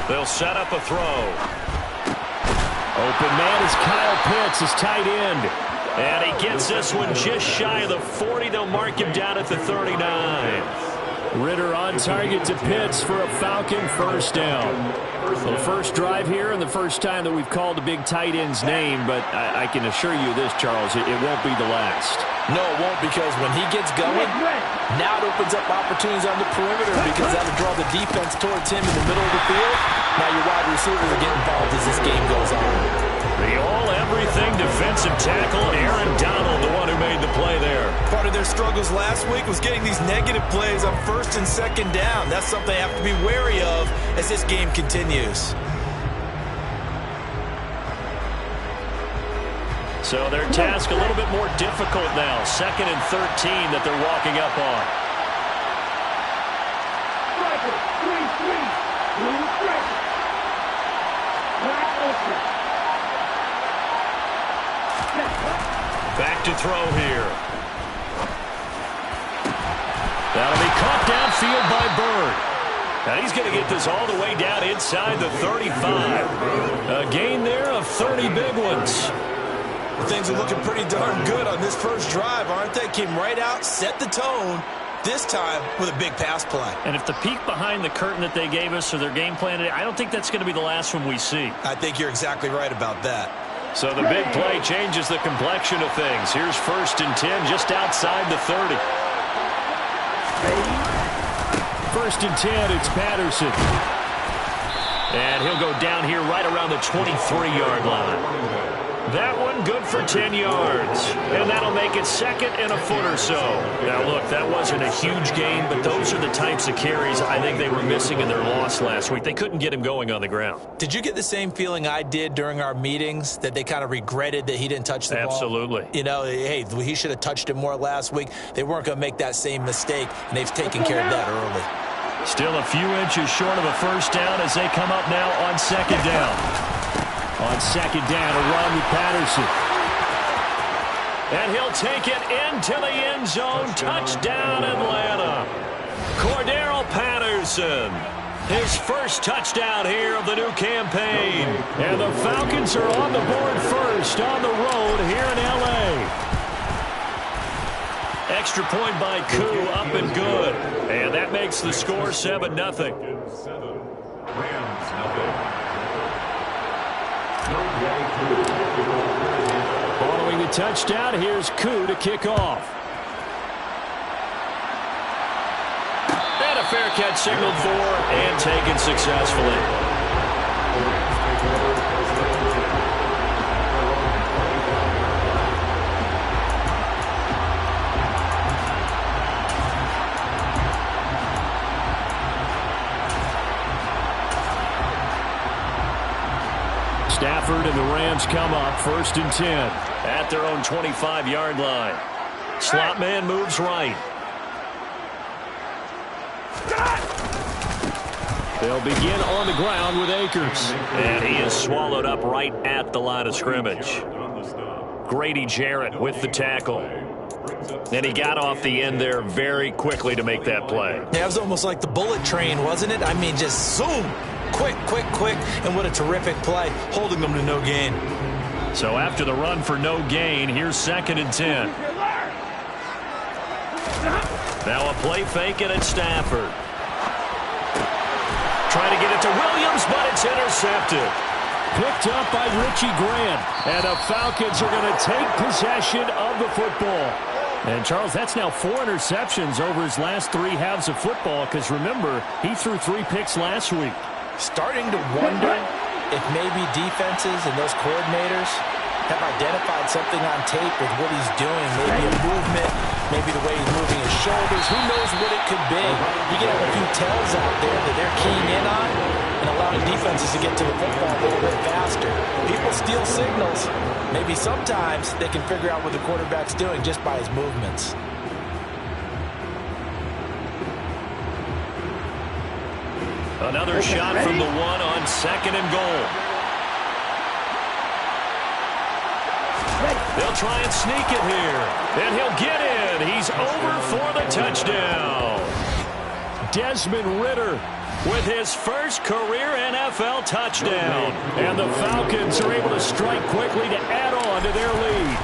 They'll set up a throw. Open man is Kyle Pitts, his tight end. And he gets this one just shy of the 40. They'll mark him down at the 39. Ritter on target to Pitts for a Falcon first down. The first drive here and the first time that we've called a big tight end's name, but I can assure you this, Charles, it won't be the last. No, it won't, because when he gets going, now it opens up opportunities on the perimeter because that'll draw the defense towards him in the middle of the field. Now your wide receivers are getting involved as this game goes on. The all-everything defensive tackle, Aaron Donald, the one who made the play there. Part of their struggles last week was getting these negative plays on first and second down. That's something they have to be wary of as this game continues. So their task a little bit more difficult now. 2nd and 13 that they're walking up on. Back to throw here. That'll be caught downfield by Bird. And he's going to get this all the way down inside the 35. A gain there of 30 big ones. Things are looking pretty darn good on this first drive, aren't they? Came right out, set the tone, this time with a big pass play. And if the peek behind the curtain that they gave us or their game plan today, I don't think that's going to be the last one we see. I think you're exactly right about that. So the big play changes the complexion of things. Here's 1st and 10 just outside the 30. 1st and 10, it's Patterson. And he'll go down here right around the 23-yard line. That one good for 10 yards. And that'll make it 2nd and a foot or so. Now, look, that wasn't a huge gain, but those are the types of carries I think they were missing in their loss last week. They couldn't get him going on the ground. Did you get the same feeling I did during our meetings, that they kind of regretted that he didn't touch the ball? Absolutely. You know, hey, he should have touched it more last week. They weren't going to make that same mistake, and they've taken care of that early. Still a few inches short of a first down as they come up now on 2nd down. On 2nd down, a run with Patterson. And he'll take it into the end zone. Touchdown, Atlanta. Cordero Patterson. His first touchdown here of the new campaign. And the Falcons are on the board first on the road here in L.A. Extra point by Koo, up and good. And that makes the score 7-0. Following the touchdown, here's Koo to kick off. And a fair catch signaled for and taken successfully. Stafford and the Rams come up 1st and 10. At their own 25-yard line. Slot man moves right. They'll begin on the ground with Akers. And he is swallowed up right at the line of scrimmage. Grady Jarrett with the tackle. And he got off the end there very quickly to make that play. Yeah, it was almost like the bullet train, wasn't it? I mean, just zoom. Quick, quick, quick. And what a terrific play, holding them to no gain. So after the run for no gain, here's 2nd and 10. Now a play fake and it's Stafford. Trying to get it to Williams, but it's intercepted. Picked up by Richie Grant. And the Falcons are going to take possession of the football. And, Charles, that's now 4 interceptions over his last 3 halves of football, because, remember, he threw 3 picks last week. Starting to wonder if maybe defenses and those coordinators have identified something on tape with what he's doing. Maybe a movement, maybe the way he's moving his shoulders. Who knows what it could be? You can have a few tells out there that they're keying in on and allowing defenses to get to the football a little bit faster. People steal signals. Maybe sometimes they can figure out what the quarterback's doing just by his movements. Another shot from the one on 2nd and goal. They'll try and sneak it here. And he'll get in. He's over for the touchdown. Desmond Ritter with his first career NFL touchdown. And the Falcons are able to strike quickly to add on to their lead.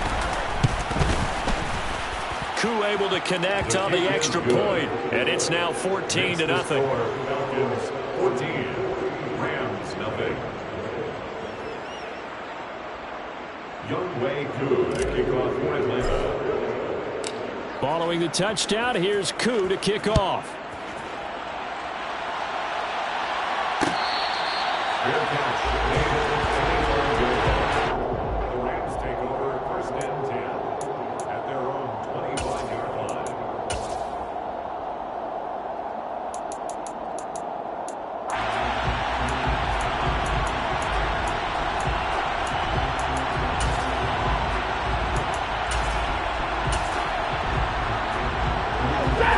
Koo able to connect on the extra point, and it's now 14-0. Falcons 14, Rams nothing. Younghoe Koo to kick off for Atlanta. Following the touchdown, here's Koo to kick off. Fair catch. The Rams take over first and 10 at their own 25-yard line.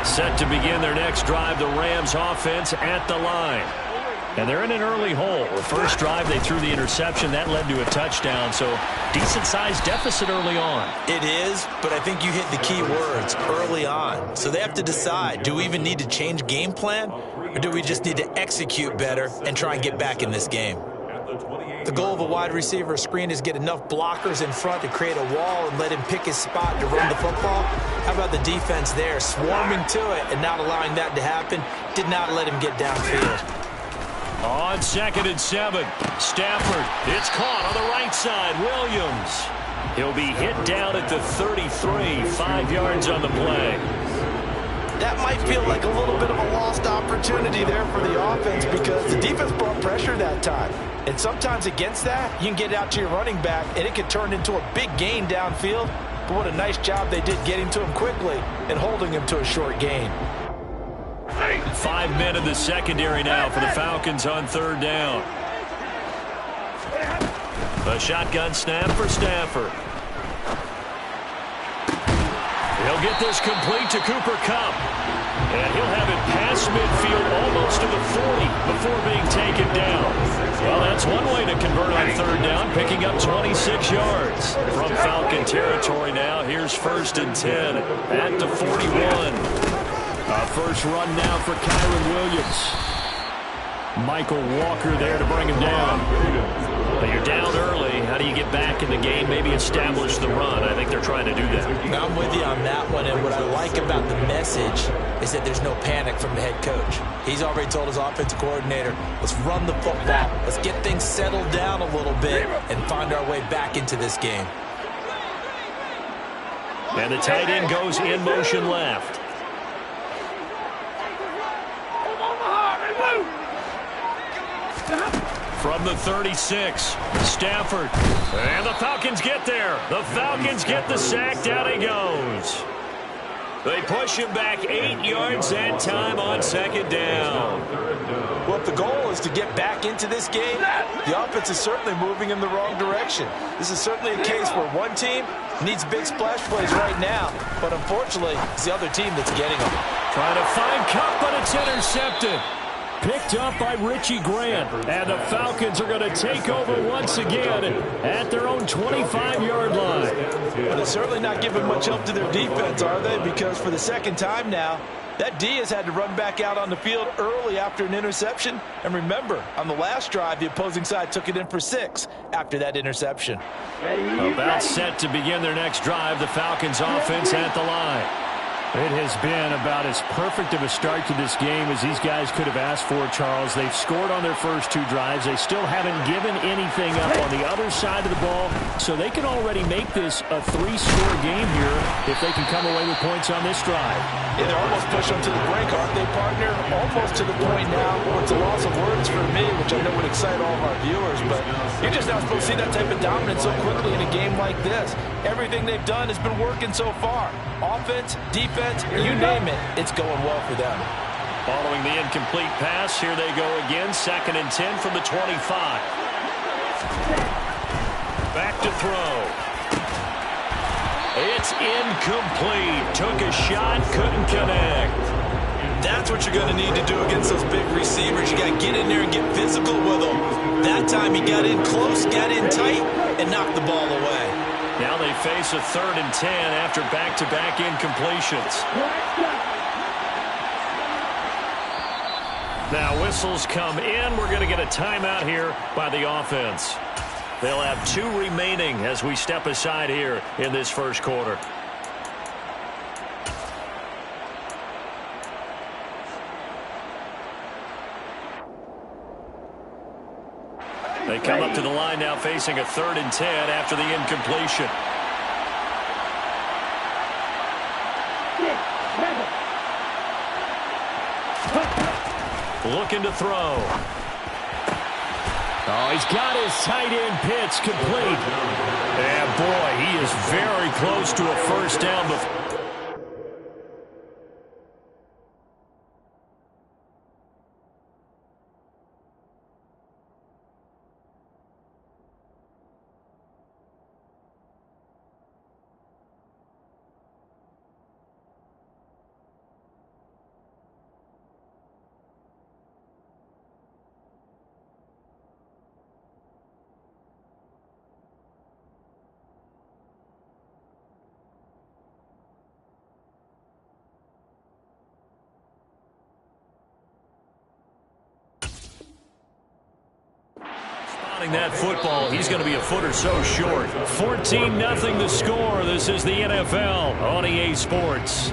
Set to begin their next drive, the Rams offense at the line. And they're in an early hole. The first drive, they threw the interception. That led to a touchdown, so decent-sized deficit early on. It is, but I think you hit the key words, early on. So they have to decide, do we even need to change game plan, or do we just need to execute better and try and get back in this game? The goal of a wide receiver screen is get enough blockers in front to create a wall and let him pick his spot to run the football. How about the defense there, swarming to it and not allowing that to happen? Did not let him get downfield. On 2nd and 7, Stafford. It's caught on the right side. Williams. He'll be hit down at the 33, 5 yards on the play. That might feel like a little bit of a lost opportunity there for the offense because the defense brought pressure that time. And sometimes against that, you can get out to your running back, and it can turn into a big gain downfield. But what a nice job they did getting to him quickly and holding him to a short gain. 5 men in the secondary now for the Falcons on 3rd down. A shotgun snap for Stafford. He'll get this complete to Cooper Kupp. And he'll have it past midfield almost to the 40 before being taken down. Well, that's one way to convert on 3rd down, picking up 26 yards. From Falcon territory now, here's 1st and 10 at the 41. First run now for Kyron Williams. Michael Walker there to bring him down. But you're down early. How do you get back in the game? Maybe establish the run. I think they're trying to do that. I'm with you on that one, and what I like about the message is that there's no panic from the head coach. He's already told his offensive coordinator, let's run the football. Let's get things settled down a little bit and find our way back into this game. And the tight end goes in motion left. From the 36, Stafford. And the Falcons get there. The Falcons get the sack. Down he goes. They push him back 8 yards that time on 2nd down. Well, if the goal is to get back into this game, the offense is certainly moving in the wrong direction. This is certainly a case where one team needs big splash plays right now, but unfortunately, it's the other team that's getting them. Trying to find Kupp, but it's intercepted. Picked up by Richie Grant, and the Falcons are going to take over once again at their own 25-yard line. But they're certainly not giving much help to their defense, are they? Because for the second time now, that D has had to run back out on the field early after an interception. And remember, on the last drive, the opposing side took it in for 6 after that interception. About set to begin their next drive, the Falcons offense at the line. It has been about as perfect of a start to this game as these guys could have asked for, Charles. They've scored on their first 2 drives. They still haven't given anything up on the other side of the ball, so they can already make this a 3-score game here if they can come away with points on this drive. Yeah, they're almost pushing them to the brink, aren't they, partner? Almost to the point now where it's a loss of words for me, which I know would excite all of our viewers, but you're just not supposed to see that type of dominance so quickly in a game like this. Everything they've done has been working so far. Offense, defense, you name it, it's going well for them. Following the incomplete pass, here they go again. 2nd and 10 from the 25. Back to throw. It's incomplete. Took a shot, couldn't connect. That's what you're going to need to do against those big receivers. You got to get in there and get physical with them. That time he got in close, got in tight, and knocked the ball away. Now they face a 3rd and 10 after back-to-back incompletions. Now whistles come in. We're going to get a timeout here by the offense. They'll have 2 remaining as we step aside here in this first quarter. They come up to the line now facing a 3rd and 10 after the incompletion. Looking to throw. Oh, he's got his tight end pitch complete. And boy, he is very close to a first down. That football, he's going to be a foot or so short. 14-0 the score. This is the NFL on EA Sports.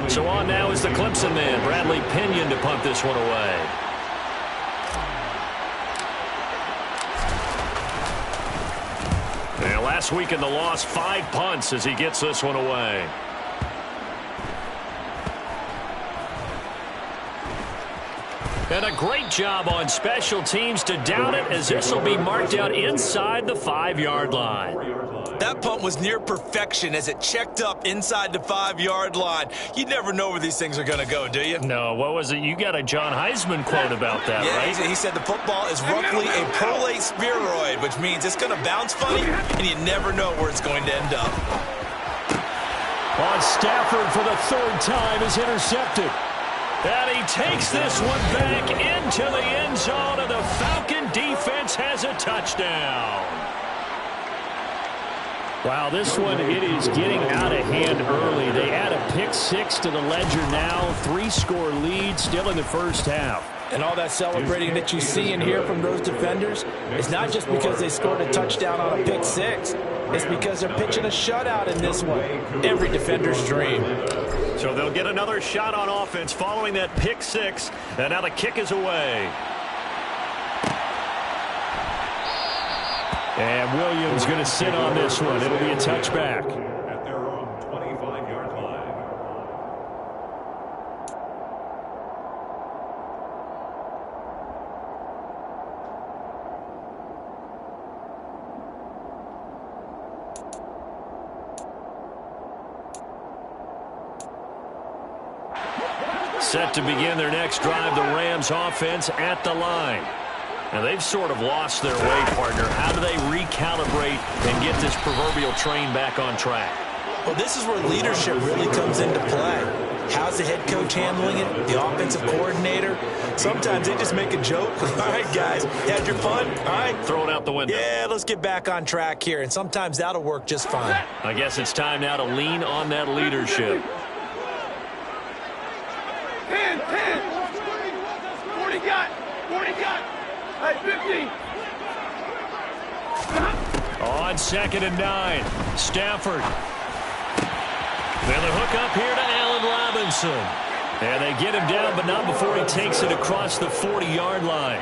So on now is the Clemson man, Bradley Pinion, to punt this one away. And last week in the loss, 5 punts as he gets this one away. And a great job on special teams to down it, as this will be marked out inside the 5-yard line. That punt was near perfection as it checked up inside the 5-yard line. You never know where these things are going to go, do you? No, what was it? You got a John Heisman quote about that, yeah, right? He said the football is roughly a prolate spheroid, which means it's going to bounce funny, and you never know where it's going to end up. On Stafford for the 3rd time is intercepted. And he takes this one back into the end zone, and the Falcon defense has a touchdown. Wow, this one, it is getting out of hand early. They add a pick 6 to the ledger now. 3-score lead still in the first half. And all that celebrating that you see and hear from those defenders is not just because they scored a touchdown on a pick 6. It's because they're pitching a shutout in this one. Every defender's dream. So they'll get another shot on offense following that pick 6. And now the kick is away. And Williams going to sit on this one. It'll be a touchback. At their own 25-yard line. Set to begin their next drive, the Rams offense at the line. Now, they've sort of lost their way, partner. How do they recalibrate and get this proverbial train back on track? Well, this is where leadership really comes into play. How's the head coach handling it? The offensive coordinator? Sometimes they just make a joke. All right, guys, had your fun? All right. Throw it out the window. Yeah, let's get back on track here. And sometimes that'll work just fine. I guess it's time now to lean on that leadership. 10, 40 got. Hey, 50. On 2nd and 9, Stafford. Then the hook up here to Allen Robinson. And they get him down, but not before he takes it across the 40-yard line.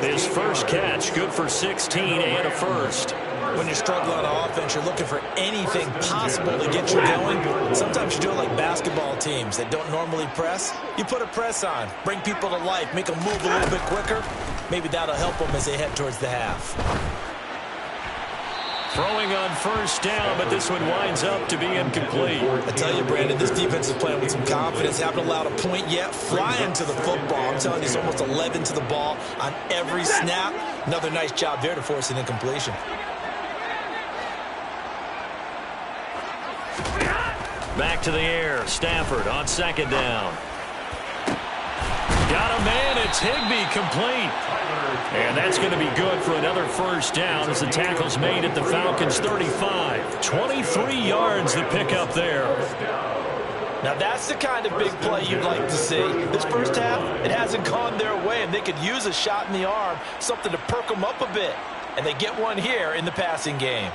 His first catch, good for 16 and a first. When you're struggling on offense, you're looking for anything possible to get you going. Sometimes you do it like basketball teams that don't normally press. You put a press on, bring people to life, make them move a little bit quicker. Maybe that'll help them as they head towards the half. Throwing on first down, but this one winds up to be incomplete. I tell you, Brandon, this defense is playing with some confidence. Haven't allowed a point yet. Flying to the football. I'm telling you, it's almost 11 to the ball on every snap. Another nice job there to force an incompletion. Back to the air. Stafford on second down. Got a man. It's Higbee, complete. And that's going to be good for another first down as the tackle's made at the Falcons' 35. 23 yards the pickup there. Now that's the kind of big play you'd like to see. This first half, it hasn't gone their way, and they could use a shot in the arm, something to perk them up a bit. And they get one here in the passing game.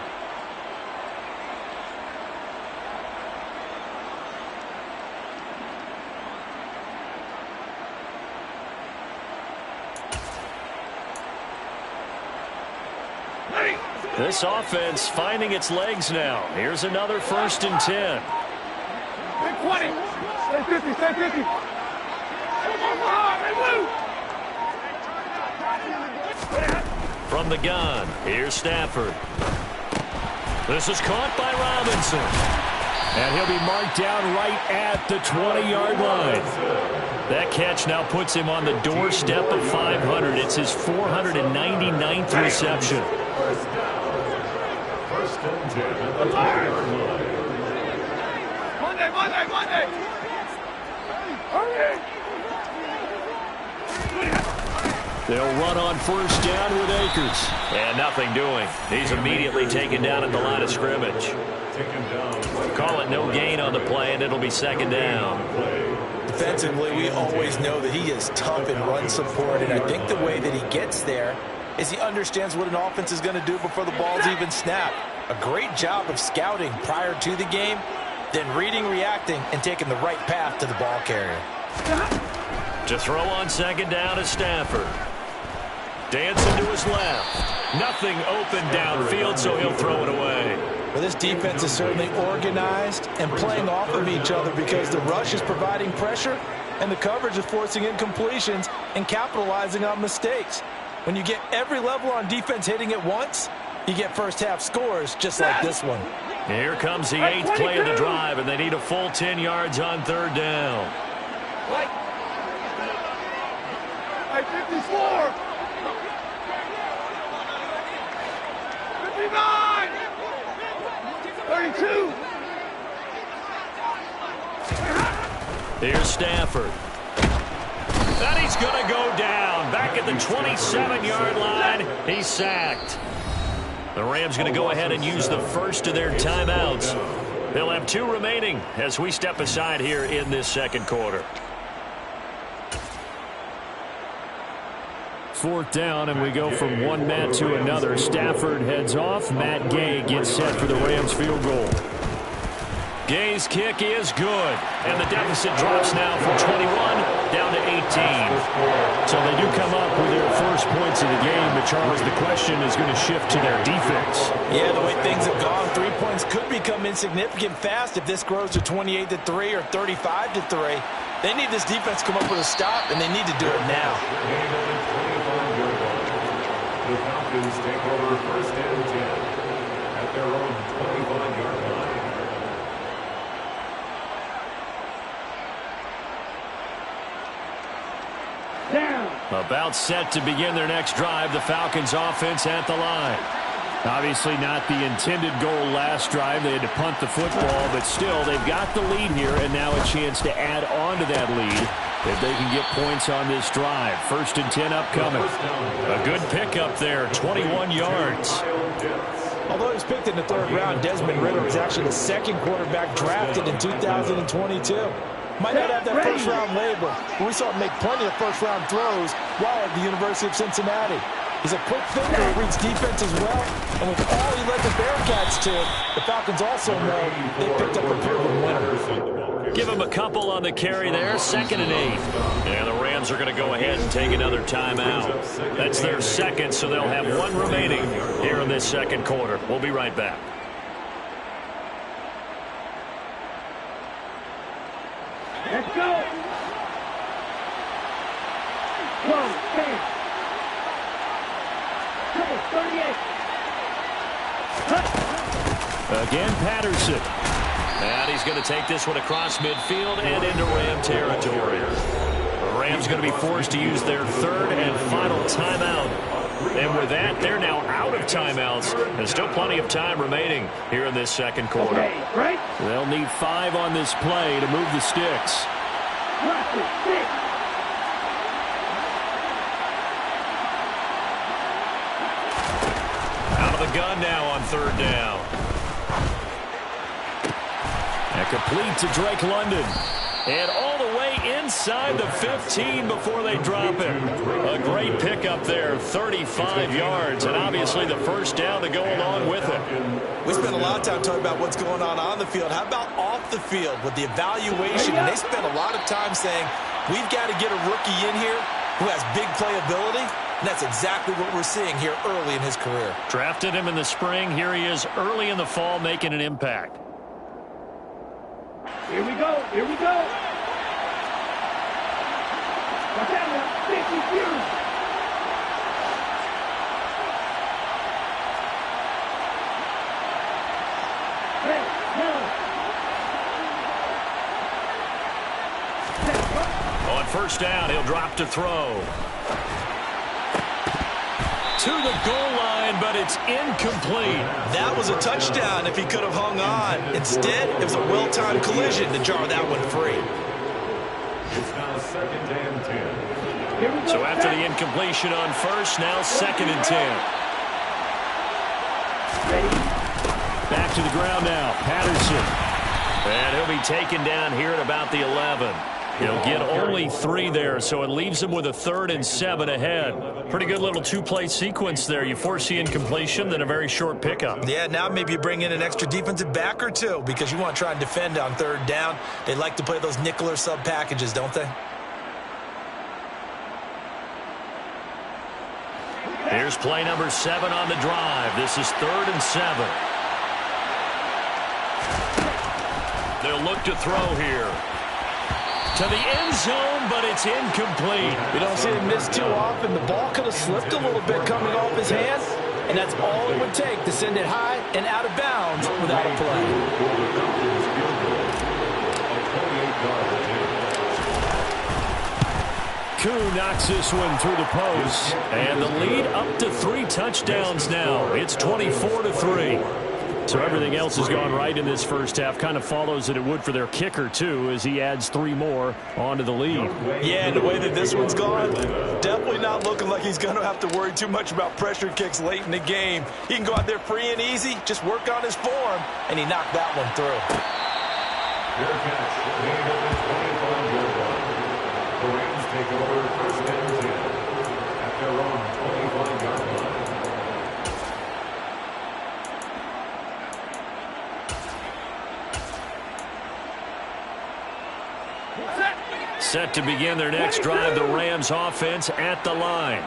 This offense finding its legs now. Here's another 1st and 10. Stay 20. Stay 50. Stay 50. From the gun, here's Stafford. This is caught by Robinson. And he'll be marked down right at the 20-yard line. That catch now puts him on the doorstep of 500. It's his 499th reception. Monday. They'll run on first down with Akers. And nothing doing. He's immediately taken down at the line of scrimmage. Call it no gain on the play, and it'll be second down. Defensively, we always know that he is tough in run support, and I think the way that he gets there is he understands what an offense is going to do before the ball's even snapped. A great job of scouting prior to the game, then reading, reacting, and taking the right path to the ball carrier. To throw on second down is Stafford. Dancing to his left. Nothing open downfield, so he'll throw it away. Well, this defense is certainly organized and playing off of each other because the rush is providing pressure and the coverage is forcing incompletions and capitalizing on mistakes. When you get every level on defense hitting at once, you get first-half scores just like this one. Here comes the 8th play of the drive, and they need a full 10 yards on 3rd down. 54. 59. 32. Here's Stafford. And he's going to go down. Back at the 27-yard line. He's sacked. The Rams going to go ahead and use the first of their timeouts. They'll have 2 remaining as we step aside here in this second quarter. 4th down, and we go from one Matt to another. Stafford heads off. Matt Gay gets set for the Rams field goal. Gay's kick is good, and the deficit drops now from 21 down to 18. So they do come up with their first points of the game, but Charles, the question is going to shift to their defense. Yeah, the way things have gone, 3 points could become insignificant fast if this grows to 28-3 or 35-3. They need this defense to come up with a stop, and they need to do it now. The Falcons take over 1st and 10 at their own 25-yard line. About set to begin their next drive, the Falcons offense at the line. Obviously not the intended goal last drive. They had to punt the football, but still they've got the lead here, and now a chance to add on to that lead if they can get points on this drive. 1st and 10 upcoming. A good pickup there, 21 yards. Although he was picked in the 3rd round, Desmond Ridder is actually the 2nd quarterback drafted in 2022. Might not have that first-round label, but we saw him make plenty of first-round throws while at the University of Cincinnati. He's a quick thinker who reads defense as well, and with all he led the Bearcats to, the Falcons also know they picked up a proven winner. Give him a couple on the carry there, 2nd and 8. And the Rams are going to go ahead and take another timeout. That's their 2nd, so they'll have 1 remaining here in this second quarter. We'll be right back. Let's go. 1, 10. 38. Again, Patterson. And he's going to take this one across midfield and into Ram territory. The Rams going to be forced to use their 3rd and final timeout And with that, they're now out of timeouts. There's still plenty of time remaining here in this second quarter. Right? They'll need 5 on this play to move the sticks. Out of the gun now on third down. And complete to Drake London. And all the way inside the 15 before they drop it. A great pickup there, 35 yards, and obviously the first down to go along with it. We spent a lot of time talking about what's going on the field. How about off the field with the evaluation? And they spent a lot of time saying, we've got to get a rookie in here who has big playability. And that's exactly what we're seeing here early in his career. Drafted him in the spring. Here he is early in the fall making an impact. Here we go. Here we go. Watch out now. 50 views. Hey, no. On first down, he'll drop to throw. To the goal line, but it's incomplete. That was a touchdown if he could have hung on. Instead, it was a well-timed collision to jar that one free. It's now second and 10. So after the incompletion on first, now second and 10. Back to the ground now, Patterson. And he'll be taken down here at about the 11. He'll get only 3 there, so it leaves him with a 3rd and 7 ahead. Pretty good little 2-play sequence there. You force the incompletion, then a very short pickup. Yeah, now maybe you bring in an extra defensive back or 2 because you want to try and defend on third down. They like to play those nickel or sub packages, don't they? Here's play number 7 on the drive. This is 3rd and 7. They'll look to throw here. To the end zone, but it's incomplete. We don't see him miss too often. The ball could have slipped a little bit coming off his hand, and that's all it would take to send it high and out of bounds without a play. Koo knocks this one through the post. And the lead up to 3 touchdowns now. It's 24-3. So everything else has gone right in this first half. Kind of follows that it would for their kicker, too, as he adds 3 more onto the lead. Yeah, and the way that this one's gone, definitely not looking like he's going to have to worry too much about pressure kicks late in the game. He can go out there free and easy, just work on his form, and he knocked that one through. Fair catch. Made at the 25-yard line. The Rams take over first and 10 at their own 25-yard line. Set to begin their next drive, the Rams offense at the line.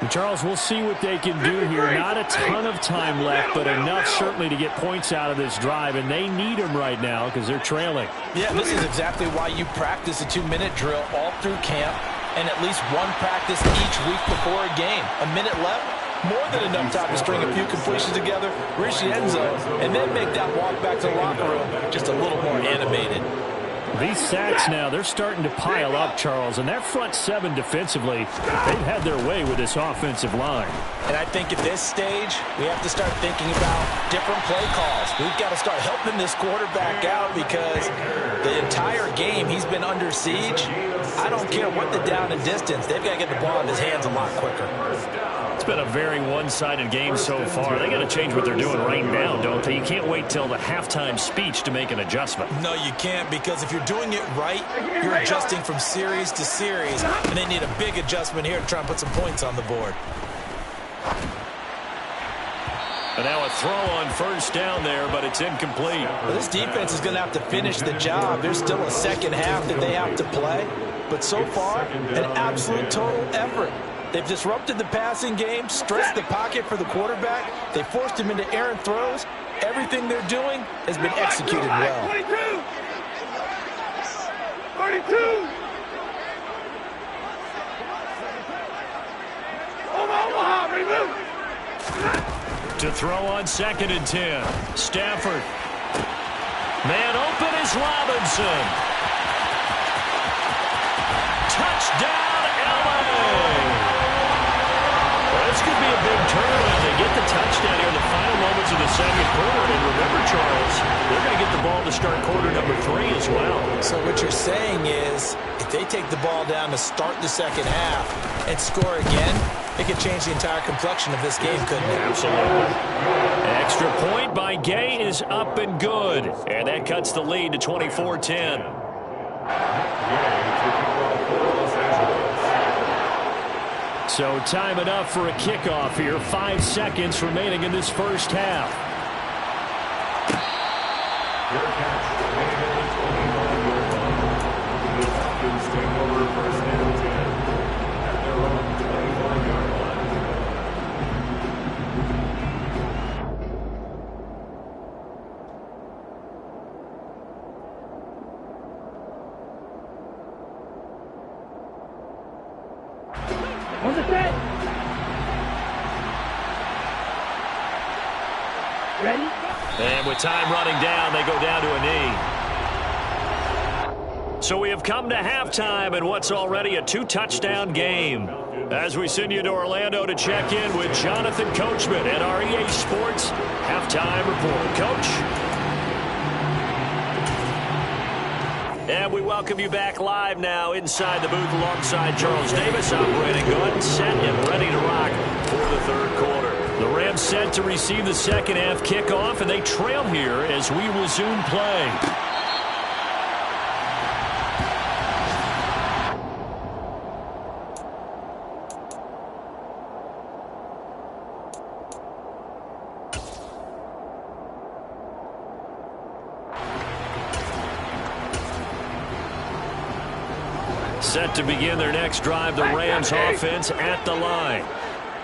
And Charles, we'll see what they can do here. Not a ton of time left, but enough certainly to get points out of this drive, and they need them right now because they're trailing. Yeah, this is exactly why you practice a 2-minute drill all through camp and at least one practice each week before a game. A minute left, more than enough time to string a few completions together, reach the end zone, and then make that walk back to the locker room just a little more animated. These sacks now, they're starting to pile up, Charles, and that front 7 defensively, they've had their way with this offensive line. And I think at this stage, we have to start thinking about different play calls. We've got to start helping this quarterback out because the entire game he's been under siege. I don't care what the down and distance, they've got to get the ball in his hands a lot quicker. It's been a very one-sided game so far. They got to change what they're doing right now, don't they? You can't wait till the halftime speech to make an adjustment. No, you can't, because if you're doing it right, you're adjusting from series to series, and they need a big adjustment here to try and put some points on the board. And now a throw on first down there, but it's incomplete. Well, this defense is going to have to finish the job. There's still a second half that they have to play, but so far, an absolute total effort. They've disrupted the passing game, stressed the pocket for the quarterback. They forced him into errant throws. Everything they're doing has been executed well. 22! 32! Omaha, remove! To throw on second and 10. Stafford. Man open is Robinson. Touchdown, LA! This could be a big turnaround. They get the touchdown here in the final moments of the second quarter. And remember, Charles, they're going to get the ball to start quarter number 3 as well. So what you're saying is, if they take the ball down to start the second half and score again, it could change the entire complexion of this game, couldn't it? Absolutely. Extra point by Gay is up and good. And that cuts the lead to 24-10. So time enough for a kickoff here. 5 seconds remaining in this first half. And with time running down, they go down to a knee. So we have come to halftime in what's already a 2-touchdown game. As we send you to Orlando to check in with Jonathan Coachman at our EA Sports Halftime Report. Coach? And we welcome you back live now inside the booth alongside Charles Davis. I'm Brandon Gunn, set and ready to rock for the third quarter. The Rams set to receive the second half kickoff, and they trail here as we resume play. Set to begin their next drive, the Rams offense at the line.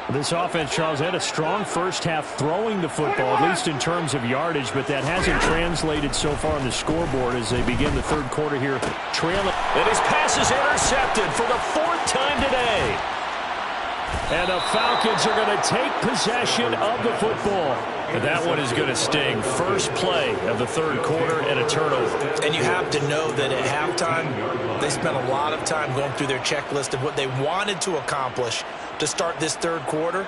This offense, Charles, had a strong first half throwing the football, at least in terms of yardage, but that hasn't translated so far on the scoreboard as they begin the third quarter here, trailing. And his pass is intercepted for the 4th time today. And the Falcons are going to take possession of the football. And that one is going to sting. First play of the third quarter and a turnover. And you have to know that at halftime, they spent a lot of time going through their checklist of what they wanted to accomplish to start this third quarter.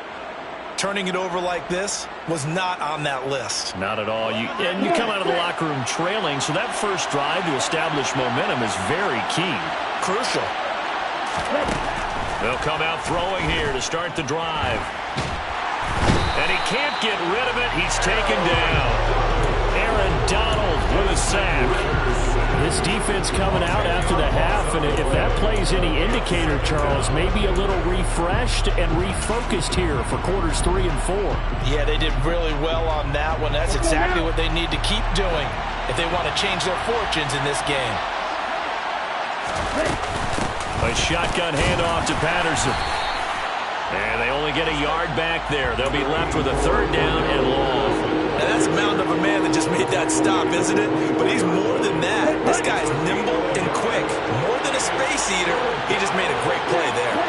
Turning it over like this was not on that list. Not at all. You come out of the locker room trailing, so that first drive to establish momentum is very key. Crucial. They'll come out throwing here to start the drive. And he can't get rid of it. He's taken down. Aaron Donald with a sack. This defense coming out after the half, and if that plays any indicator, Charles, maybe a little refreshed and refocused here for quarters 3 and 4. Yeah, they did really well on that one. That's exactly what they need to keep doing if they want to change their fortunes in this game. A shotgun handoff to Patterson. And they only get a yard back there. They'll be left with a 3rd down and long. And that's a mountain of a man that just made that stop, isn't it? But he's more than that. This guy's nimble and quick. More than a space eater, he just made a great play there.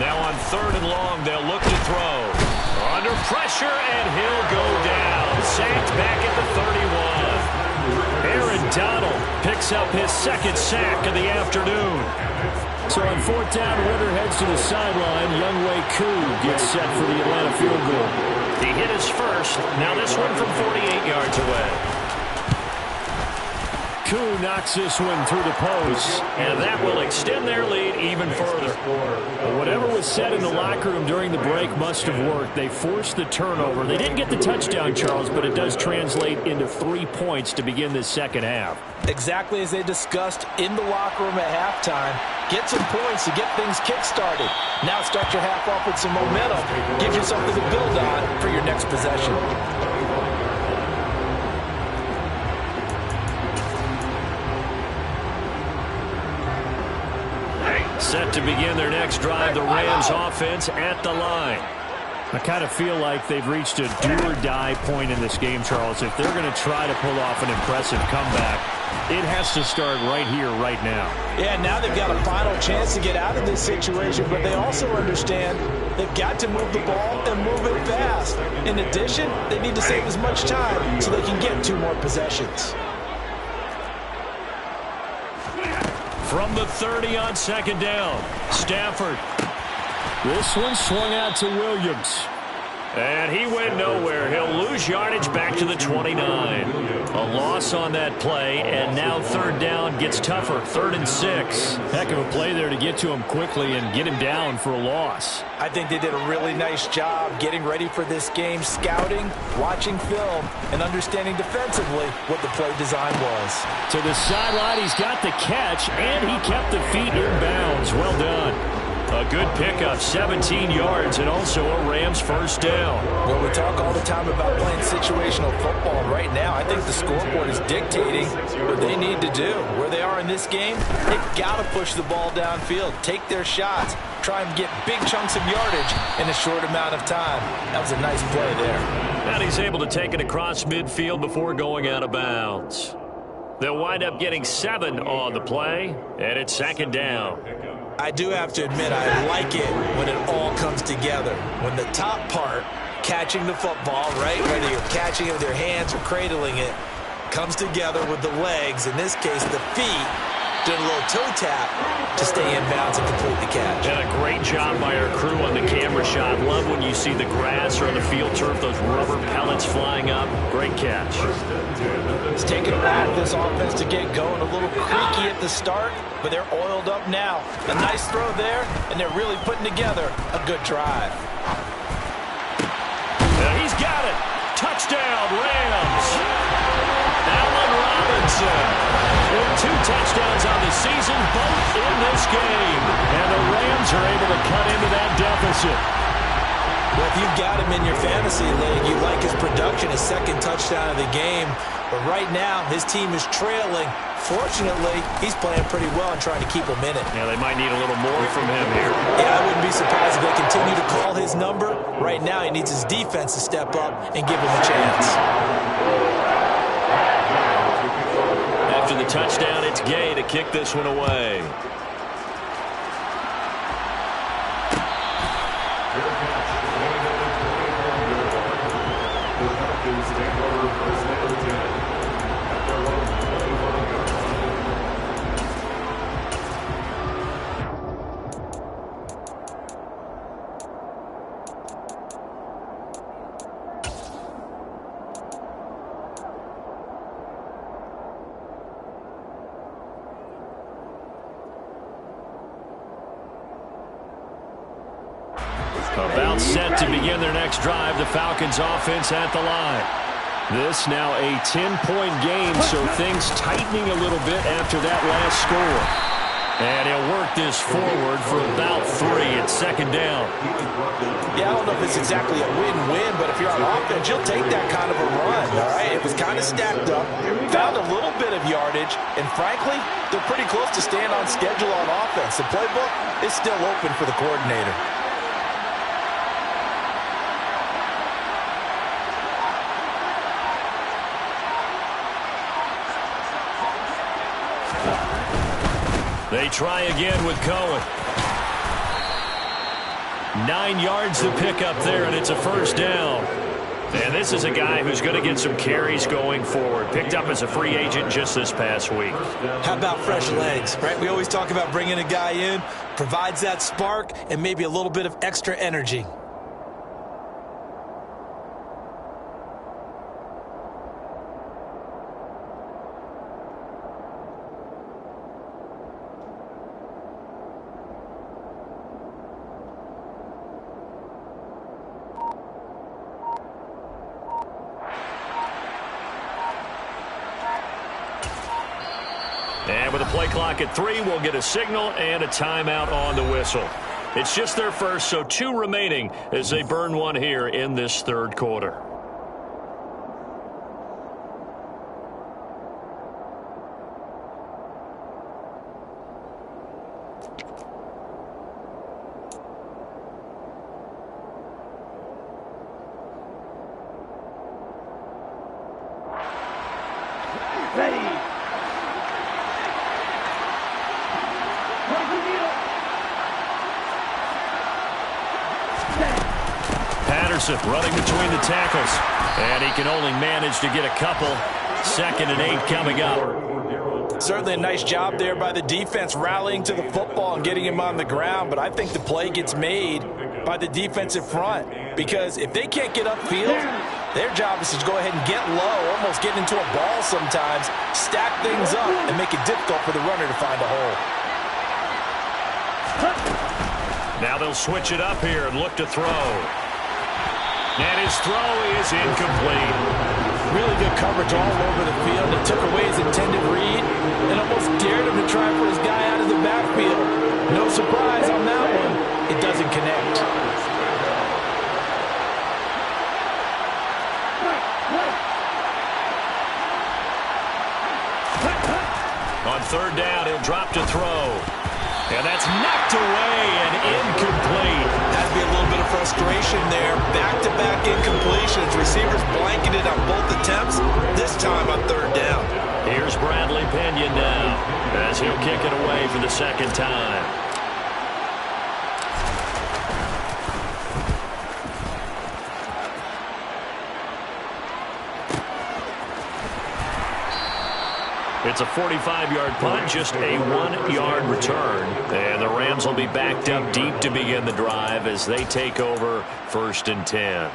Now on 3rd and long, they'll look to throw. Under pressure, and he'll go down. Sacked back at the 31. Aaron Donald picks up his 2nd sack of the afternoon. So on 4th down, Ritter heads to the sideline. Younghoe Koo gets set for the Atlanta field goal. He hit his first. Now this one from 48 yards away. Koo knocks this one through the post, and that will extend their lead even further. But whatever was said in the locker room during the break must have worked. They forced the turnover. They didn't get the touchdown, Charles, but it does translate into 3 points to begin this second half. Exactly as they discussed in the locker room at halftime. Get some points to get things kick-started. Now start your half off with some momentum. Gives you something to build on for your next possession. Set to begin their next drive, the Rams offense at the line. I kind of feel like they've reached a do-or-die point in this game, Charles. If they're going to try to pull off an impressive comeback, it has to start right here, right now. Yeah, now they've got a final chance to get out of this situation, but they also understand they've got to move the ball and move it fast. In addition, they need to save as much time so they can get 2 more possessions. From the 30 on 2nd down, Stafford. This one swung out to Williams. And he went nowhere. He'll lose yardage back to the 29. A loss on that play, and now third down gets tougher. 3rd and 6. Heck of a play there to get to him quickly and get him down for a loss. I think they did a really nice job getting ready for this game, scouting, watching film, and understanding defensively what the play design was. To the sideline, he's got the catch, and he kept the feet in bounds. Well done. A good pickup, 17 yards, and also a Rams first down. Well, we talk all the time about playing situational football, and right now I think the scoreboard is dictating what they need to do. Where they are in this game, they've got to push the ball downfield, take their shots, try and get big chunks of yardage in a short amount of time. That was a nice play there. And he's able to take it across midfield before going out of bounds. They'll wind up getting 7 on the play, and it's 2nd down. I do have to admit, I like it when it all comes together. When the top part, catching the football, right, whether you're catching it with your hands or cradling it, comes together with the legs, in this case the feet, doing a little toe tap to stay in bounds and complete the catch. And a great job by our crew on the camera shot. Love when you see the grass or on the field turf, those rubber pellets flying up. Great catch. It's taken a while for this offense to get going. A little creaky at the start, but they're oiled up now. A nice throw there, and they're really putting together a good drive. He's got it. Touchdown, Rams. Allen Robinson with 2 touchdowns on the season, both in this game. And the Rams are able to cut into that deficit. Well, if you've got him in your fantasy league, you like his production, his 2nd touchdown of the game. But right now, his team is trailing. Fortunately, he's playing pretty well and trying to keep him in it. Yeah, they might need a little more from him here. Yeah, I wouldn't be surprised if they continue to call his number. Right now, he needs his defense to step up and give him a chance. After the touchdown, it's Gay to kick this one away. About set to begin their next drive, the Falcons offense at the line. This now a 10-point game, so things tightening a little bit after that last score. And he'll work this forward for about 3. It's 2nd down. Yeah, I don't know if it's exactly a win-win, but if you're on offense, you'll take that kind of a run, all right? It was kind of stacked up, found a little bit of yardage, and frankly, they're pretty close to staying on schedule on offense. The playbook is still open for the coordinator. They try again with Cohen. 9 yards to pick up there, and it's a first down. And this is a guy who's going to get some carries going forward. Picked up as a free agent just this past week. How about fresh legs, right? We always talk about bringing a guy in, provides that spark, and maybe a little bit of extra energy. And with a play clock at 3, we'll get a signal and a timeout on the whistle. It's just their first, so 2 remaining as they burn one here in this 3rd quarter. Running between the tackles, and he can only manage to get a couple. 2nd and 8 coming up. Certainly a nice job there by the defense, rallying to the football and getting him on the ground. But I think the play gets made by the defensive front, because if they can't get upfield, their job is to go ahead and get low, almost get into a ball sometimes, stack things up, and make it difficult for the runner to find a hole. Now they'll switch it up here and look to throw. And his throw is incomplete. Really good coverage all over the field. It took away his intended read and almost dared him to try for his guy out of the backfield. No surprise on that one. It doesn't connect. On third down, he'll drop to throw. And that's knocked away and incomplete. Had to be a little bit of frustration there. Back-to-back incompletions. Receivers blanketed on both attempts, this time on third down. Here's Bradley Pinion now, as he'll kick it away for the second time. It's a 45-yard punt, just a 1-yard return. And the Rams will be backed up deep to begin the drive as they take over 1st and 10.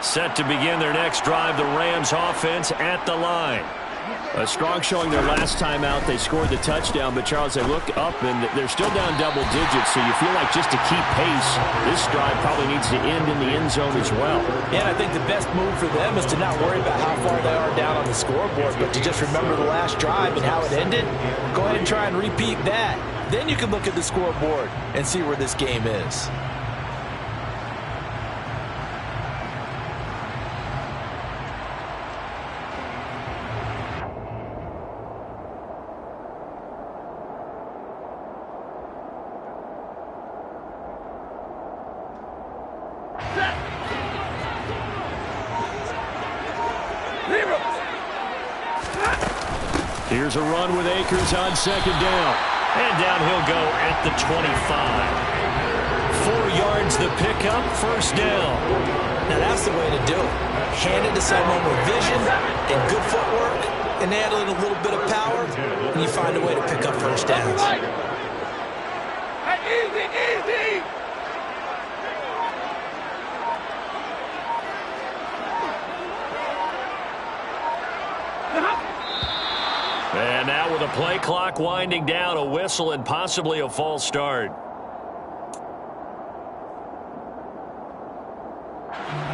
Set to begin their next drive, the Rams offense at the line. A strong showing their last time out. They scored the touchdown, but Charles, they look up and they're still down double digits, so you feel like just to keep pace, this drive probably needs to end in the end zone as well. And I think the best move for them is to not worry about how far they are down on the scoreboard, but to just remember the last drive and how it ended. Go ahead and try and repeat that. Then you can look at the scoreboard and see where this game is. Here's a run with Akers on second down. And down he'll go at the 25. 4 yards the pickup, first down. Now that's the way to do it. Hand it to someone with vision and good footwork and add a little bit of power, and you find a way to pick up first downs. Easy, easy. And now with a play clock winding down, a whistle and possibly a false start.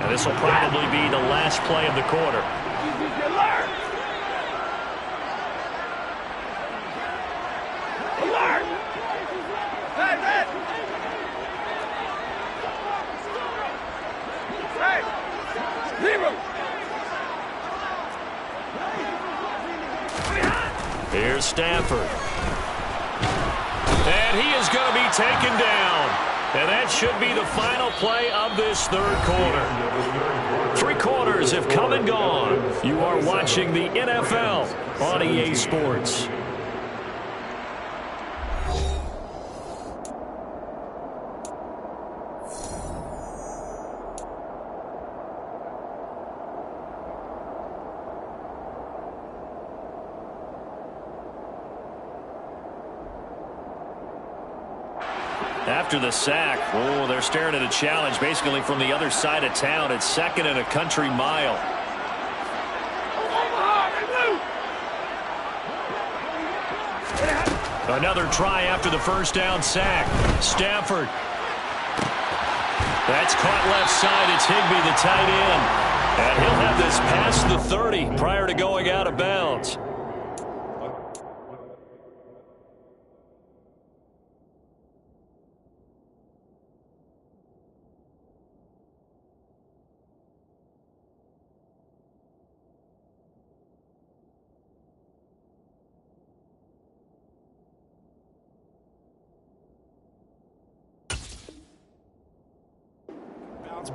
And this will probably be the last play of the quarter. Here's Stafford. And he is going to be taken down. And that should be the final play of this third quarter. 3 quarters have come and gone. You are watching the NFL on EA Sports. After the sack, they're staring at a challenge basically from the other side of town. It's 2nd and a country mile. Another try after the first down sack. Stafford. That's caught left side. It's Higbee, the tight end. And he'll have this past the 30 prior to going out of bounds.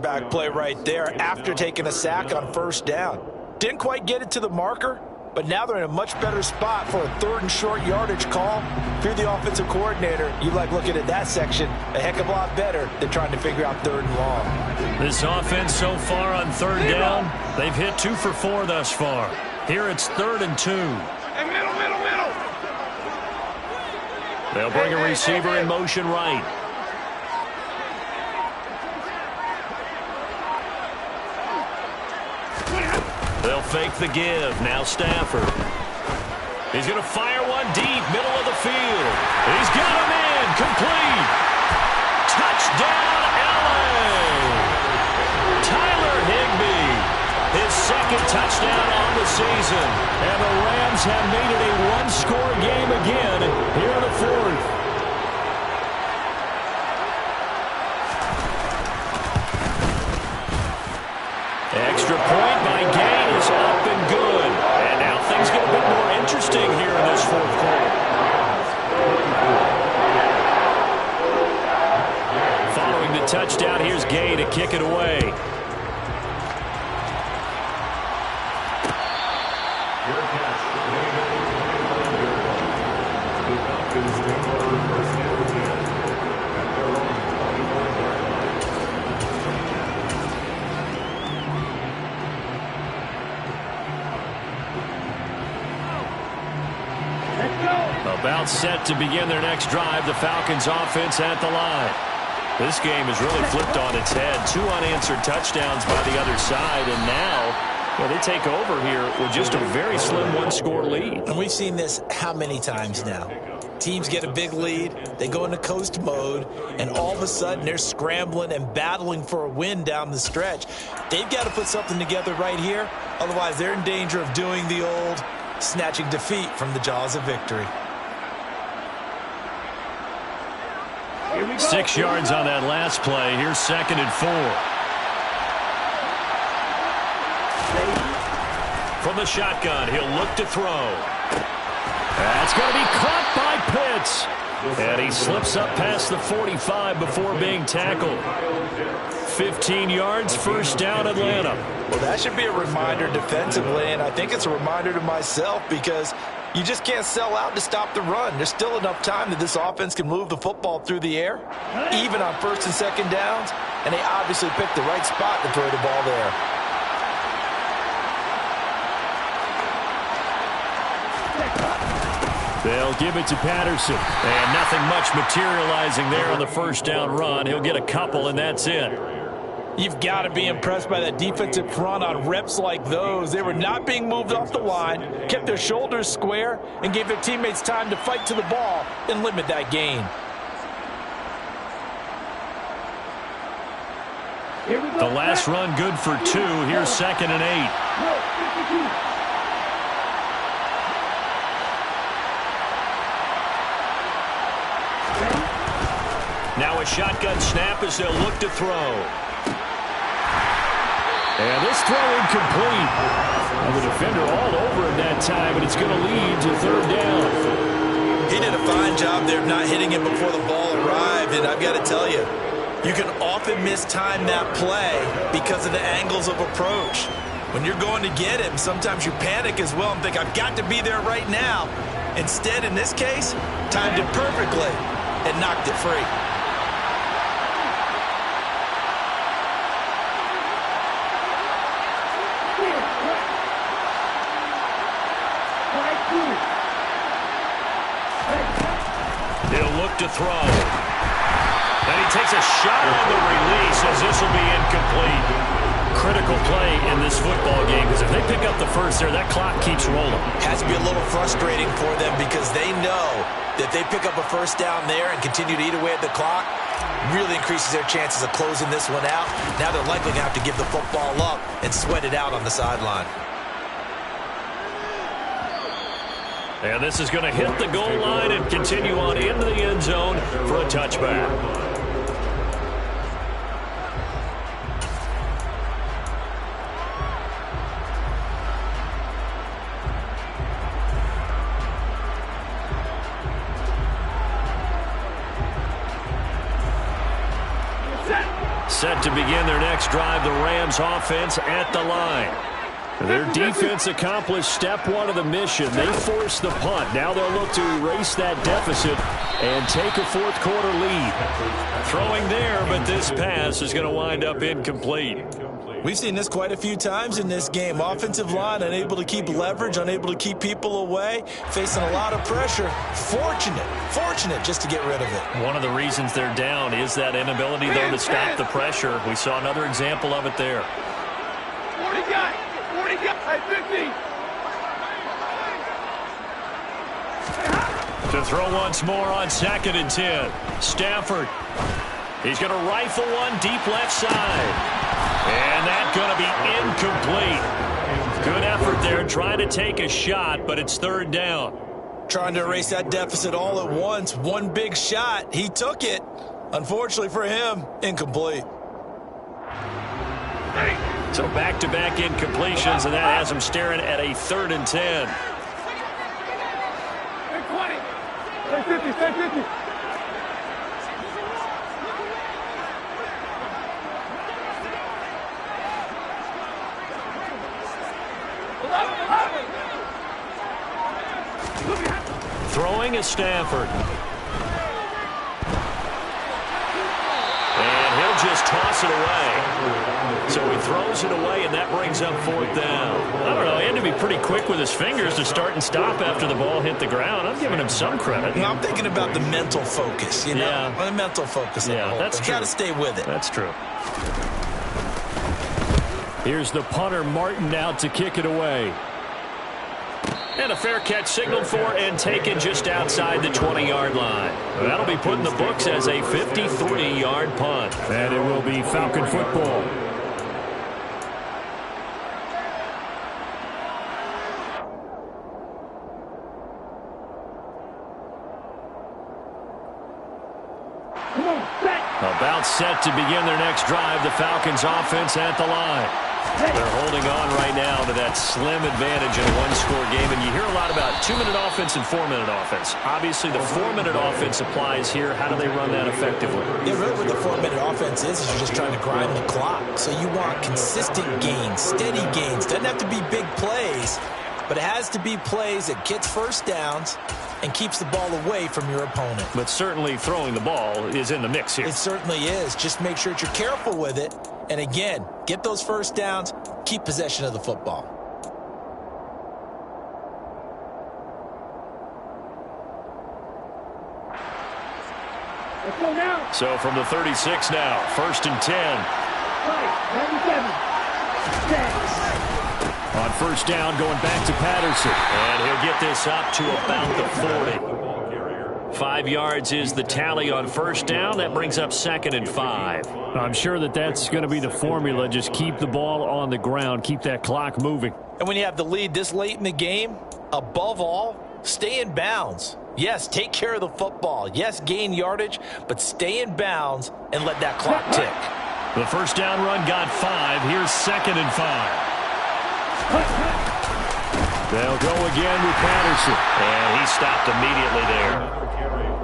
Back play right there after taking a sack on first down. Didn't quite get it to the marker, but now they're in a much better spot for a 3rd and short yardage call. If you're the offensive coordinator, you like looking at that section a heck of a lot better than trying to figure out 3rd and long. This offense so far on 3rd down, they've hit 2 for 4 thus far. Here it's 3rd and 2. Hey, middle, middle, middle. They'll bring a receiver in motion right. They'll fake the give. Now Stafford. He's going to fire one deep, middle of the field. He's got him in. Complete. Touchdown, LA. Tyler Higbee. His 2nd touchdown on the season. And the Rams have made it a 1-score game again here in the 4th. Extra point by Gain is up and good. And now things get a bit more interesting here in this 4th quarter. Following the touchdown, here's Gay to kick it away. About set to begin their next drive, the Falcons offense at the line. This game has really flipped on its head. 2 unanswered touchdowns by the other side, and now they take over here with just a very slim 1-score lead. And we've seen this how many times now? Teams get a big lead, they go into coast mode, and all of a sudden they're scrambling and battling for a win down the stretch. They've got to put something together right here, otherwise they're in danger of doing the old snatching defeat from the jaws of victory. 6 yards on that last play. Here's 2nd and 4. From the shotgun, he'll look to throw. That's going to be caught by Pitts. And he slips up past the 45 before being tackled. 15 yards, 1st down, Atlanta. Well, that should be a reminder defensively, and I think it's a reminder to myself because you just can't sell out to stop the run. There's still enough time that this offense can move the football through the air, even on 1st and 2nd downs, and they obviously picked the right spot to throw the ball there. They'll give it to Patterson, and nothing much materializing there on the 1st down run. He'll get a couple, and that's it. You've got to be impressed by that defensive front on reps like those. They were not being moved off the line, kept their shoulders square, and gave their teammates time to fight to the ball and limit that gain. The last run good for 2. Here's 2nd and 8. Now a shotgun snap as they'll look to throw. And this throw incomplete. And the defender all over him that time, and it's going to lead to 3rd down. He did a fine job there of not hitting him before the ball arrived, and I've got to tell you, you can often mistime that play because of the angles of approach. When you're going to get him, sometimes you panic as well and think, I've got to be there right now. Instead, in this case, timed it perfectly and knocked it free. He'll look to throw. And he takes a shot on the release as this will be incomplete. Critical play in this football game because if they pick up the 1st there, that clock keeps rolling. Has to be a little frustrating for them because they know that they pick up a 1st down there and continue to eat away at the clock, really increases their chances of closing this one out. Now they're likely going to have to give the football up and sweat it out on the sideline. And this is going to hit the goal line and continue on into the end zone for a touchback. Set to begin their next drive, the Rams offense at the line. Their defense accomplished step one of the mission. They forced the punt. Now they'll look to erase that deficit and take a fourth quarter lead. Throwing there, but this pass is going to wind up incomplete. We've seen this quite a few times in this game. Offensive line unable to keep leverage, unable to keep people away, facing a lot of pressure. Fortunate just to get rid of it. One of the reasons they're down is that inability, though, to stop the pressure. We saw another example of it there. 40 guys, 50. To throw once more on 2nd and 10. Stafford. He's going to rifle one deep left side. And that's going to be incomplete. Good effort there trying to take a shot, but it's 3rd down. Trying to erase that deficit all at once. One big shot. He took it. Unfortunately for him, incomplete. So back-to-back incompletions, and that has him staring at a 3rd and 10. Stay 50, stay 50. Throwing is Stafford. And he'll just toss it away. So he throws it away, and that brings up 4th down. I don't know. He had to be pretty quick with his fingers to start and stop after the ball hit the ground. I'm giving him some credit. I'm thinking about the mental focus, you know? Yeah. The mental focus. Yeah, that's true. You got to stay with it. That's true. Here's the punter, Martin, out to kick it away. And a fair catch signaled for and taken just outside the 20-yard line. That'll be put in the books as a 53-yard punt. And it will be Falcon football. About set to begin their next drive. The Falcons offense at the line. They're holding on right now to that slim advantage in a one-score game. And you hear a lot about 2-minute offense and 4-minute offense. Obviously, the 4-minute offense applies here. How do they run that effectively? Yeah, really what the 4-minute offense is you're just trying to grind the clock. So you want consistent gains, steady gains. Doesn't have to be big plays, but it has to be plays that gets first downs and keeps the ball away from your opponent. But certainly throwing the ball is in the mix here. It certainly is. Just make sure that you're careful with it. And again, get those first downs, keep possession of the football. Let's go now. So from the 36 now, 1st and 10. 97. On 1st down, going back to Patterson. And he'll get this up to about the 40. 5 yards is the tally on 1st down. That brings up 2nd and 5. I'm sure that that's going to be the formula. Just keep the ball on the ground. Keep that clock moving. And when you have the lead this late in the game, above all, stay in bounds. Yes, take care of the football. Yes, gain yardage, but stay in bounds and let that clock tick. The 1st down run got 5. Here's 2nd and 5. They'll go again with Patterson. And he stopped immediately there.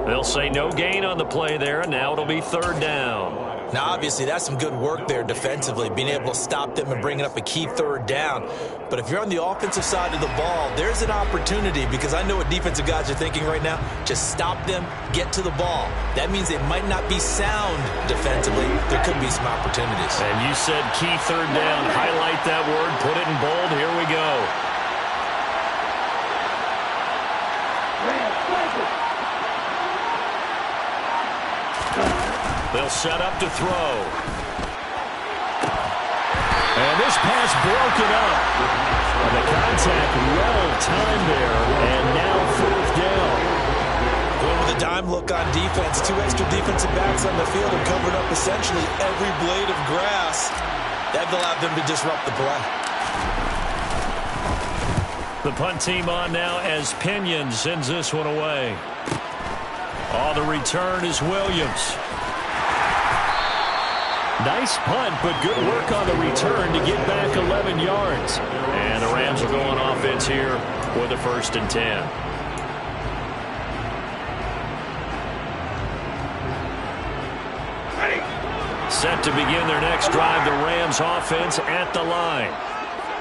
They'll say no gain on the play there, and now it'll be 3rd down. Now, obviously, that's some good work there defensively, being able to stop them and bringing up a key 3rd down. But if you're on the offensive side of the ball, there's an opportunity, because I know what defensive guys are thinking right now. Just stop them, get to the ball. That means they might not be sound defensively. There could be some opportunities. And you said key 3rd down. Highlight that word, put it in bold. Here we go. They'll set up to throw. And this pass broken up. And the contact well timed there. And now 4th down. Going with a dime look on defense. 2 extra defensive backs on the field and covered up essentially every blade of grass. That allowed them to disrupt the play. The punt team on now as Pinion sends this one away. On the return is Williams. Nice punt, but good work on the return to get back 11 yards. And the Rams will go on offense here with a 1st and 10. Ready. Set to begin their next drive, the Rams offense at the line.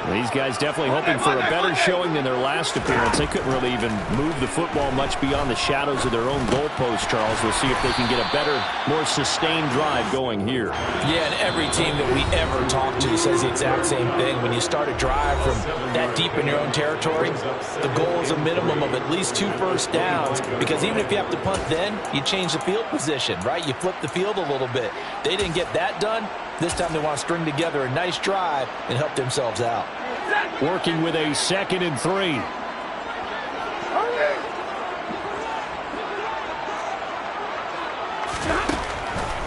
These guys definitely hoping for a better showing than their last appearance. They couldn't really even move the football much beyond the shadows of their own goalpost, Charles. We'll see if they can get a better, more sustained drive going here. Yeah, and every team that we ever talk to says the exact same thing. When you start a drive from that deep in your own territory, the goal is a minimum of at least 2 first downs, because even if you have to punt then, you change the field position, right? You flip the field a little bit. They didn't get that done. This time they want to string together a nice drive and help themselves out. Working with a 2nd and 3.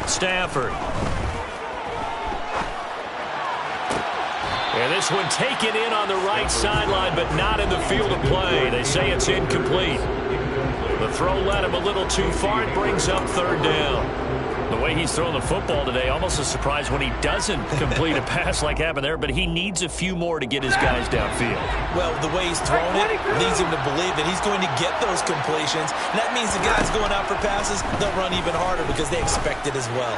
Stafford. And this one taken in on the right sideline, but not in the field of play. They say it's incomplete. The throw led him a little too far. It brings up 3rd down. The way he's throwing the football today, almost a surprise when he doesn't complete a pass like happened there, but he needs a few more to get his guys downfield. Well, the way he's thrown it leads him to believe that he's going to get those completions. And that means the guys going out for passes, they'll run even harder because they expect it as well.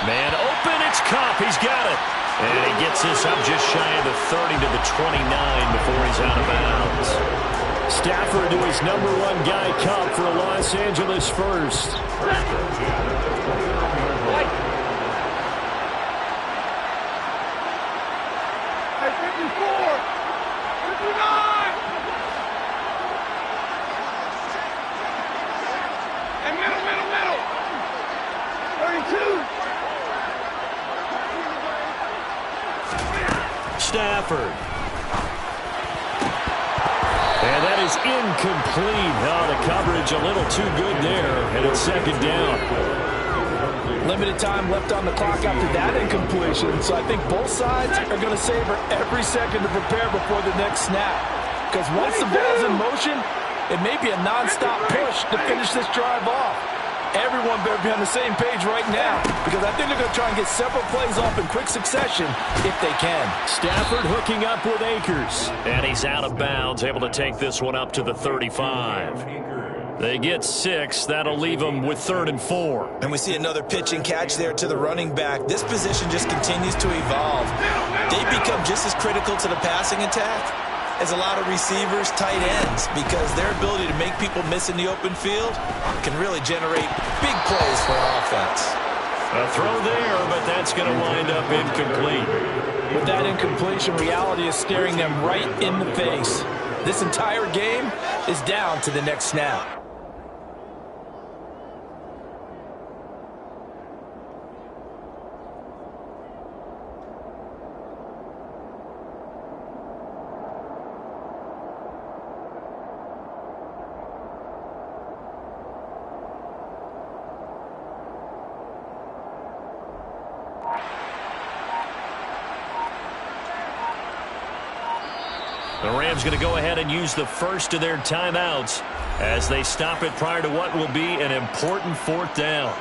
Man open, it's Kupp. He's got it. And he gets this up just shy of the 30 to the 29 before he's out of bounds. Stafford to his number 1 guy, Kupp, for a Los Angeles first. Stafford. And that is incomplete. Oh, the coverage a little too good there, and it's 2nd down. Limited time left on the clock after that incompletion, so I think both sides are going to savor every second to prepare before the next snap. Because once the ball's in motion, it may be a nonstop push to finish this drive off. Everyone better be on the same page right now, because I think they're going to try and get several plays off in quick succession if they can. Stafford hooking up with Akers. And he's out of bounds, able to take this one up to the 35. They get 6. That'll leave them with 3rd and 4. And we see another pitch and catch there to the running back. This position just continues to evolve. They become just as critical to the passing attack as a lot of receivers, tight ends, because their ability to make people miss in the open field can really generate big plays for an offense. A throw there, but that's going to wind up incomplete. With that incompletion, reality is staring them right in the face. This entire game is down to the next snap. The Rams going to go ahead and use the first of their timeouts as they stop it prior to what will be an important 4th down.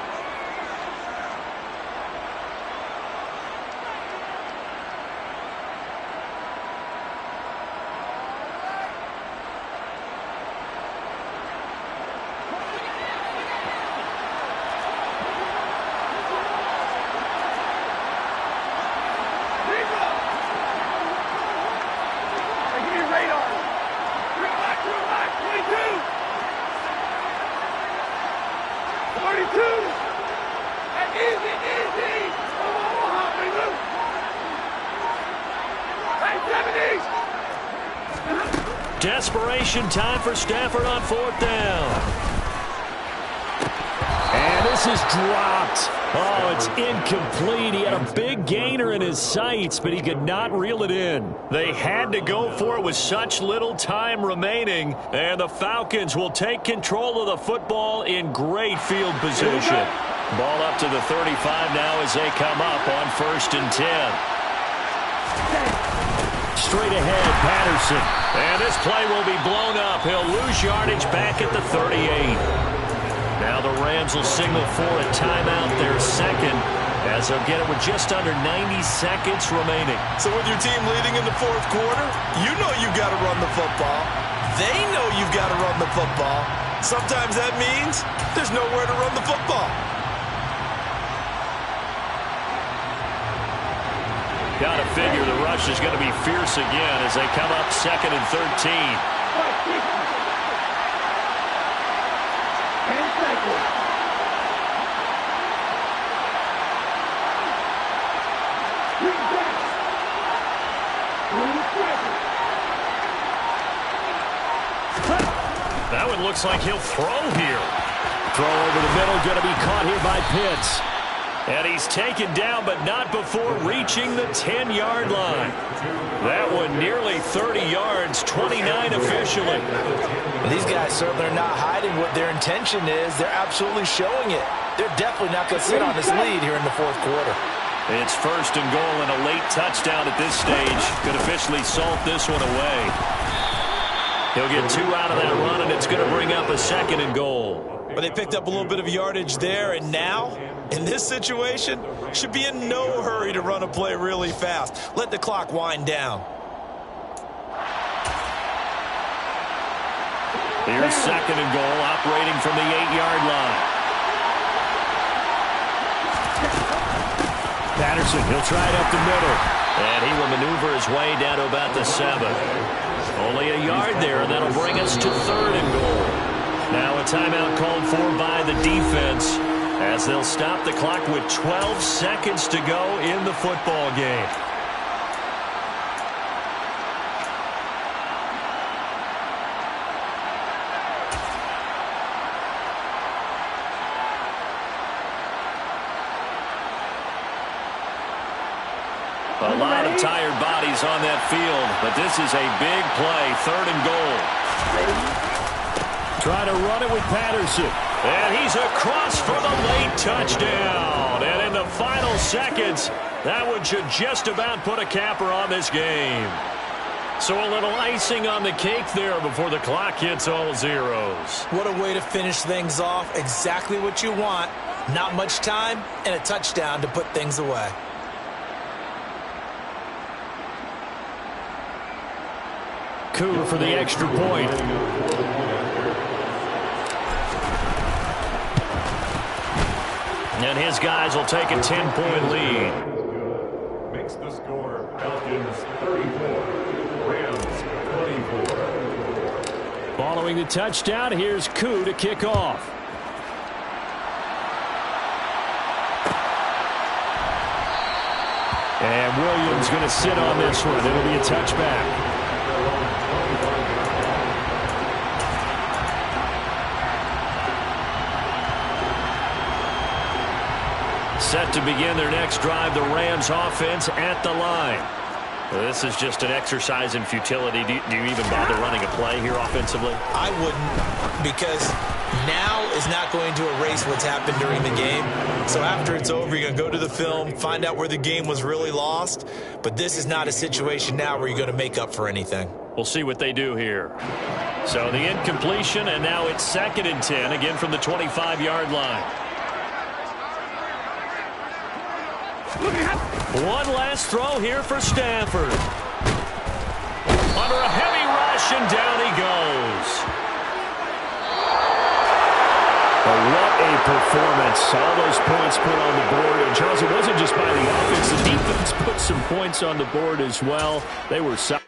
Desperation time for Stafford on 4th down. And this is dropped. Oh, it's incomplete. He had a big gainer in his sights, but he could not reel it in. They had to go for it with such little time remaining, and the Falcons will take control of the football in great field position. Ball up to the 35 now as they come up on 1st and 10. Straight ahead, Patterson. And this play will be blown up. He'll lose yardage back at the 38. Now the Rams will signal for a timeout, their 2nd, as they'll get it with just under 90 seconds remaining. So with your team leading in the 4th quarter, you know you've got to run the football. They know you've got to run the football. Sometimes that means there's nowhere to run the football. Got to figure the rush is going to be fierce again as they come up 2nd and 13. 10 seconds. That one looks like he'll throw here. Throw over the middle, going to be caught here by Pitts. And he's taken down, but not before reaching the 10-yard line. That one nearly 30 yards, 29 officially. These guys certainly are not hiding what their intention is. They're absolutely showing it. They're definitely not going to sit on this lead here in the fourth quarter. It's 1st and goal and a late touchdown at this stage. Could officially salt this one away. He'll get 2 out of that run, and it's going to bring up a 2nd and goal. But they picked up a little bit of yardage there, and now, in this situation, should be in no hurry to run a play really fast. Let the clock wind down. Here's 2nd and goal, operating from the 8-yard line. Patterson, he'll try it up the middle. And he will maneuver his way down to about the 7. Only a yard there, and that'll bring us to 3rd and goal. Now a timeout called for by the defense as they'll stop the clock with 12 seconds to go in the football game. A lot of tired bodies on that field, but this is a big play, 3rd and goal. Try to run it with Patterson. And he's across for the late touchdown. And in the final seconds, that one should just about put a capper on this game. So a little icing on the cake there before the clock hits all zeros. What a way to finish things off. Exactly what you want. Not much time and a touchdown to put things away. Cooper for the extra point. And his guys will take a 10-point lead. Makes the score Falcons 34, Rams 24. Following the touchdown, here's Koo to kick off. And Williams going to sit on this one. It'll be a touchback. Set to begin their next drive, the Rams offense at the line. This is just an exercise in futility. Do you even bother running a play here offensively? I wouldn't, because now is not going to erase what's happened during the game. So after it's over, you're going to go to the film, find out where the game was really lost. But this is not a situation now where you're going to make up for anything. We'll see what they do here. So the incompletion, and now it's 2nd and 10, again from the 25-yard line. One last throw here for Stafford. Under a heavy rush, and down he goes. But what a performance. All those points put on the board. And, Charles, it wasn't just by the offense. The defense put some points on the board as well. They were solid.